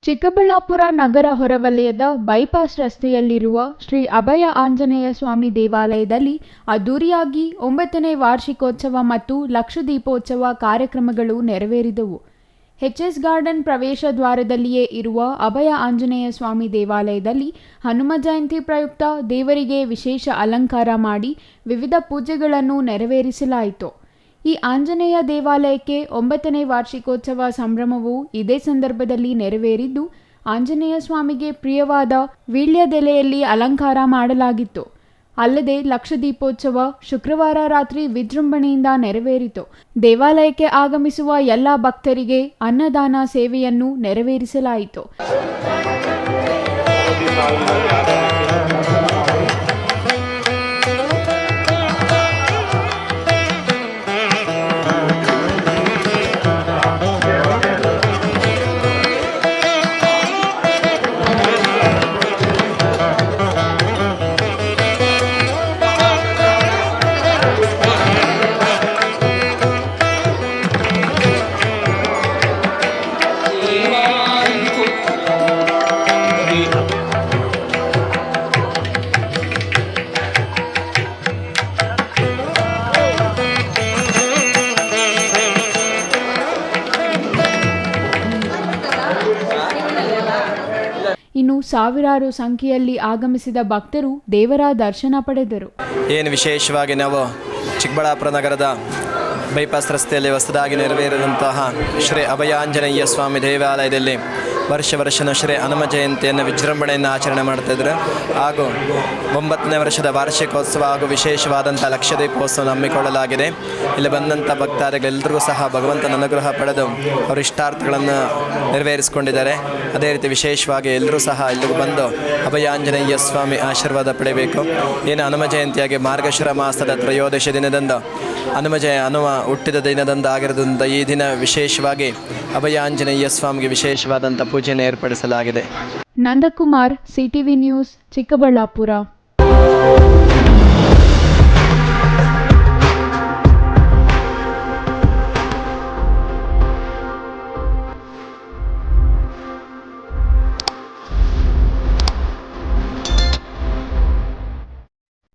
ಚಿಕ್ಕಬಳ್ಳಾಪುರ ನಗರ ಹೊರವಲಯದ ಬೈಪಾಸ್ ರಸ್ತೆಯಲ್ಲಿರುವ ಶ್ರೀ ಅಭಯ ಆಂಜನೇಯ ಸ್ವಾಮಿ ದೇವಾಲಯದಲ್ಲಿ ಅದ್ದೂರಿಯಾಗಿ 9ನೇ ವಾರ್ಷಿಕೋತ್ಸವ ಮತ್ತು ಲಕ್ಷದೀಪೋತ್ಸವ ಕಾರ್ಯಕ್ರಮಗಳು ನೆರವೇರಿದವು. ಎಚ್ಎಸ್ ಗಾರ್ಡನ್ ಪ್ರವೇಶ ದ್ವಾರದಲ್ಲಿಯೇ ಇರುವ ಅಭಯ ಆಂಜನೇಯ ಸ್ವಾಮಿ ದೇವಾಲಯದಲ್ಲಿ ಹನುಮ ಜಯಂತಿ ಪ್ರಯುಕ್ತ ದೇವರಿಗೆ ವಿಶೇಷ ಅಲಂಕಾರ ಮಾಡಿ ವಿವಿಧ ಪೂಜೆಗಳನ್ನು ನೆರವೇರಿಸಲಾಯಿತು. ಈ ಆಂಜನೇಯ ದೇವಾಲಯಕ್ಕೆ 9ನೇ ವಾರ್ಷಿಕೋತ್ಸವ ಸಂಭ್ರಮವು ಇದೇ ಸಂದರ್ಭದಲ್ಲಿ ನೆರವೇರಿದ್ದು, ಆಂಜನೇಯ ಸ್ವಾಮಿಗೆ ಪ್ರಿಯವಾದ ವೀಳ್ಯದೆಲೆಯಲ್ಲಿ ಅಲಂಕಾರ ಮಾಡಲಾಗಿತ್ತು. ಅಲ್ಲದೆ ಲಕ್ಷದೀಪೋತ್ಸವ ಶುಕ್ರವಾರ ರಾತ್ರಿ ವಿಜೃಂಭಣೆಯಿಂದ ನೆರವೇರಿತು. ದೇವಾಲಯಕ್ಕೆ ಆಗಮಿಸುವ ಎಲ್ಲ ಭಕ್ತರಿಗೆ ಅನ್ನದಾನ ಸೇವೆಯನ್ನು ನೆರವೇರಿಸಲಾಯಿತು. ಇನ್ನು ಸಾವಿರಾರು ಸಂಖ್ಯೆಯಲ್ಲಿ ಆಗಮಿಸಿದ ಭಕ್ತರು ದೇವರ ದರ್ಶನ ಪಡೆದರು. ಏನು ವಿಶೇಷವಾಗಿ ನಾವು ಚಿಕ್ಕಬಳ್ಳಾಪುರ ನಗರದ ಬೈಪಾಸ್ ರಸ್ತೆಯಲ್ಲಿ ಹೊಸದಾಗಿ ನೆರವೇರಿದಂತಹ ಶ್ರೀ ಅಭಯಾಂಜನೇಯ ಸ್ವಾಮಿ ದೇವಾಲಯದಲ್ಲಿ ವರ್ಷ ಶ್ರೀ ಹನುಮ ಜಯಂತಿಯನ್ನು ವಿಜೃಂಭಣೆಯನ್ನು ಆಚರಣೆ ಮಾಡ್ತಾಯಿದ್ರು. ಹಾಗೂ 9ನೇ ವರ್ಷದ ವಾರ್ಷಿಕೋತ್ಸವ ಹಾಗೂ ವಿಶೇಷವಾದಂಥ ಲಕ್ಷದೀಪೋತ್ಸವ ಹಮ್ಮಿಕೊಳ್ಳಲಾಗಿದೆ. ಇಲ್ಲಿ ಬಂದಂಥ ಭಕ್ತಾದಿಗಳೆಲ್ಲರಿಗೂ ಸಹ ಭಗವಂತನ ಅನುಗ್ರಹ ಪಡೆದು ಅವರ ಇಷ್ಟಾರ್ಥಗಳನ್ನು ನೆರವೇರಿಸಿಕೊಂಡಿದ್ದಾರೆ. ಅದೇ ರೀತಿ ವಿಶೇಷವಾಗಿ ಎಲ್ಲರೂ ಸಹ ಇಲ್ಲಿಗೆ ಬಂದು ಅಭಯಾಂಜನೇಯ ಸ್ವಾಮಿ ಆಶೀರ್ವಾದ ಪಡೆಯಬೇಕು. ಏನು ಹನುಮ ಜಯಂತಿಯಾಗಿ ಮಾರ್ಗಶಿರ ಮಾಸದ ತ್ರಯೋದಶಿ ದಿನದಂದು ಹನುಮ ಹುಟ್ಟಿದ ದಿನದಂದು ಆಗಿರೋದ್ರಿಂದ ಈ ದಿನ ವಿಶೇಷವಾಗಿ ಅಭಯಾಂಜನೇಯ ಸ್ವಾಮಿಗೆ ವಿಶೇಷವಾದಂಥ ಪೂಜೆಯನ್ನು ಏರ್ಪಡಿಸಲಾಗಿದೆ. Nandakumar, CTV news, Chikkaballapur.